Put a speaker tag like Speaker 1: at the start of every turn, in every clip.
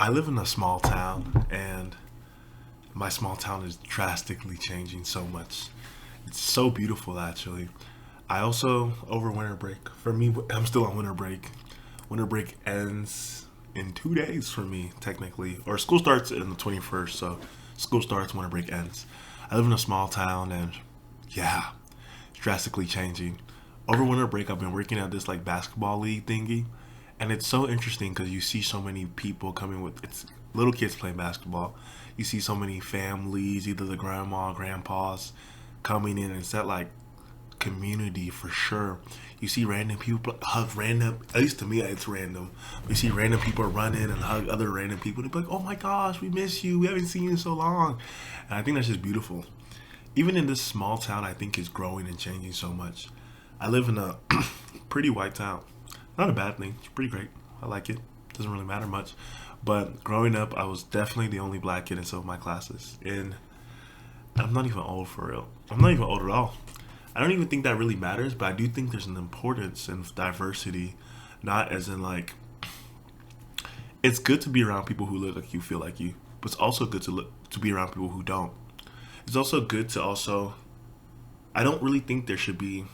Speaker 1: I live in a small town, and my small town is drastically changing so much. It's so beautiful, actually. I also, over winter break, for me, I'm still on winter break. Winter break ends in 2 days for me, technically. Or school starts in the 21st, so school starts, winter break ends. I live in a small town, and yeah, it's drastically changing. Over winter break, I've been working at this like basketball league thingy, and it's so interesting because you see so many people coming with it's little kids playing basketball. You see so many families, either the grandma, grandpas, coming in, and it's that like community for sure. You see random people hug random. At least to me, it's random. You see random people run in and hug other random people. They're like, "Oh my gosh, we miss you. We haven't seen you in so long," and I think that's just beautiful. Even in this small town, I think it's growing and changing so much. I live in a pretty white town. Not a bad thing. It's pretty great. I like it. Doesn't really matter much. But growing up, I was definitely the only black kid in some of my classes. And I'm not even old for real. I'm not even old at all. I don't even think that really matters, but I do think there's an importance in diversity, not as in like it's good to be around people who look like you, feel like you, but it's also good to be around people who don't. It's also good to also. I don't really think there should be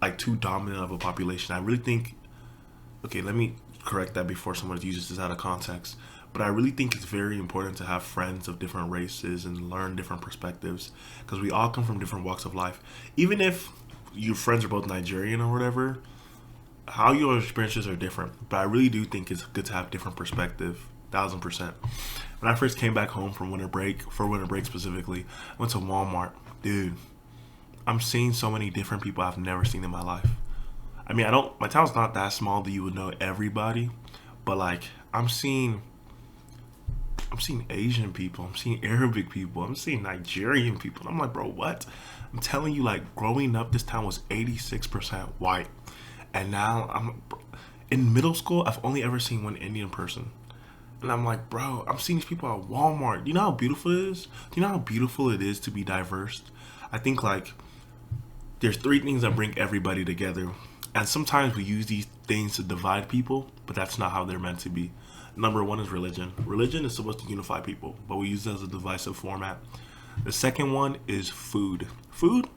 Speaker 1: like too dominant of a population. I really think. Okay, let me correct that before someone uses this out of context. But I really think it's very important to have friends of different races and learn different perspectives because we all come from different walks of life. Even if your friends are both Nigerian or whatever, how your experiences are different. But I really do think it's good to have different perspective. 1,000%. When I first came back home from winter break, for winter break specifically, I went to Walmart. Dude, I'm seeing so many different people I've never seen in my life. I mean, I don't. My town's not that small that you would know everybody, but like I'm seeing Asian people, I'm seeing Arabic people, I'm seeing Nigerian people. And I'm like, bro, what? I'm telling you, like, growing up, this town was 86% white, and now I'm in middle school. I've only ever seen one Indian person, and I'm like, bro, I'm seeing these people at Walmart. Do you know how beautiful it is? Do you know how beautiful it is to be diverse? I think like there's three things that bring everybody together. And sometimes we use these things to divide people, but that's not how they're meant to be. Number one is religion. Religion is supposed to unify people, but we use it as a divisive format. The second one is food. Food,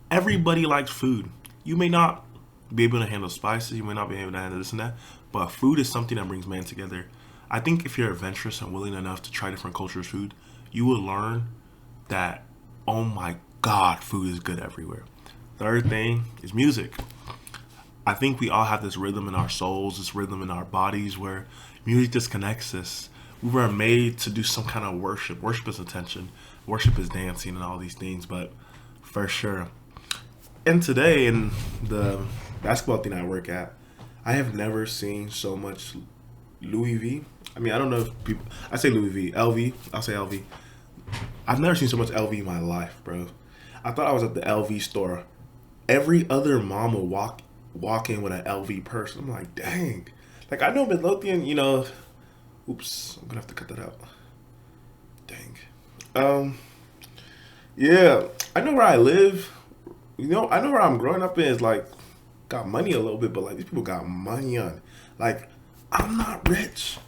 Speaker 1: everybody likes food. You may not be able to handle spices, you may not be able to handle this and that, but food is something that brings man together. I think if you're adventurous and willing enough to try different cultures' food, you will learn that, oh my God, food is good everywhere. Third thing is music. I think we all have this rhythm in our souls, this rhythm in our bodies where music just connects us. We were made to do some kind of worship. Worship is attention. Worship is dancing and all these things, but for sure. And today in the basketball thing I work at, I have never seen so much Louis V. I mean, I don't know if people. I say Louis V. LV. I'll say LV. I've never seen so much LV in my life, bro. I thought I was at the LV store. Every other mom will walk in with an LV purse. I'm like, dang. Like I know Midlothian, oops, I'm gonna have to cut that out. Dang. Um, yeah, I know where I live. I know where I'm growing up in is like got money a little bit, but like these people got money on. Like, I'm not rich.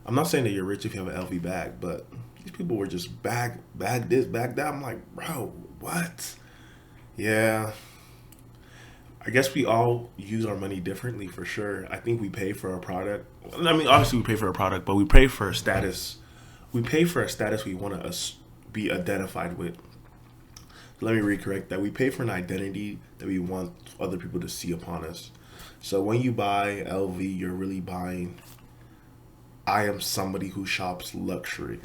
Speaker 1: I'm not saying that you're rich if you have an LV bag, but these people were just bag this, bag that. I'm like, bro, what? Yeah. I guess we all use our money differently for sure. I think we pay for a product. I mean, obviously we pay for a product, but we pay for a status. We pay for a status we want to be identified with. Let me recorrect that. We pay for an identity that we want other people to see upon us. So when you buy LV, you're really buying, I am somebody who shops luxury.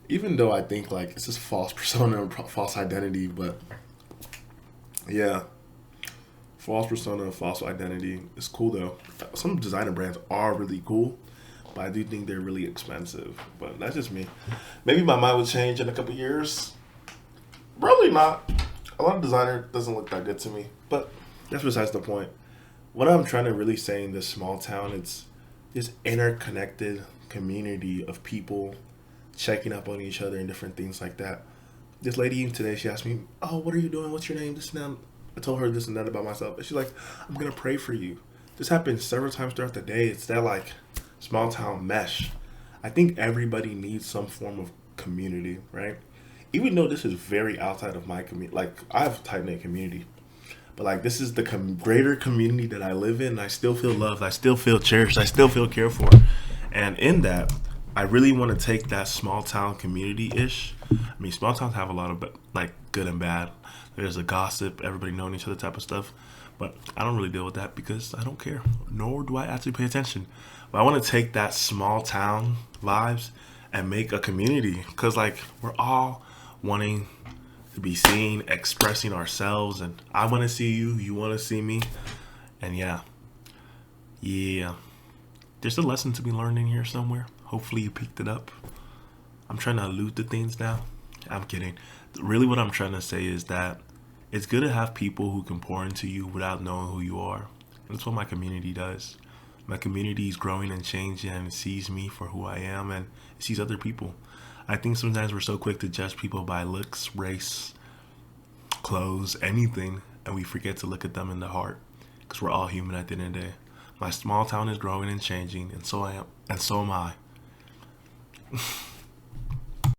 Speaker 1: Even though I think like it's just false persona and false identity, but yeah. False persona, false identity. It's cool though. Some designer brands are really cool, but I do think they're really expensive. But that's just me. Maybe my mind will change in a couple years. Probably not. A lot of designer doesn't look that good to me. But that's besides the point. What I'm trying to really say in this small town, it's this interconnected community of people checking up on each other and different things like that. This lady even today, she asked me, "Oh, what are you doing? What's your name?" This and that. I told her this and that about myself. And she's like, "I'm going to pray for you." This happens several times throughout the day. It's that like small town mesh. I think everybody needs some form of community, right? Even though this is very outside of my community, like I have a tight knit community, but like this is the greater community that I live in. I still feel loved. I still feel cherished. I still feel cared for. And in that, I really want to take that small town community ish. I mean, small towns have a lot of like good and bad. There's a gossip, everybody knowing each other type of stuff. But I don't really deal with that because I don't care, nor do I actually pay attention. But I want to take that small town vibes and make a community because like we're all wanting to be seen, expressing ourselves, and I want to see you, you want to see me, and yeah, there's a lesson to be learned in here somewhere. Hopefully you picked it up. I'm trying to allude to things now. I'm kidding. Really, what I'm trying to say is that it's good to have people who can pour into you without knowing who you are. And that's what my community does. My community is growing and changing and it sees me for who I am and it sees other people. I think sometimes we're so quick to judge people by looks, race, clothes, anything, and we forget to look at them in the heart because we're all human at the end of the day. My small town is growing and changing, and so I am, and so am I.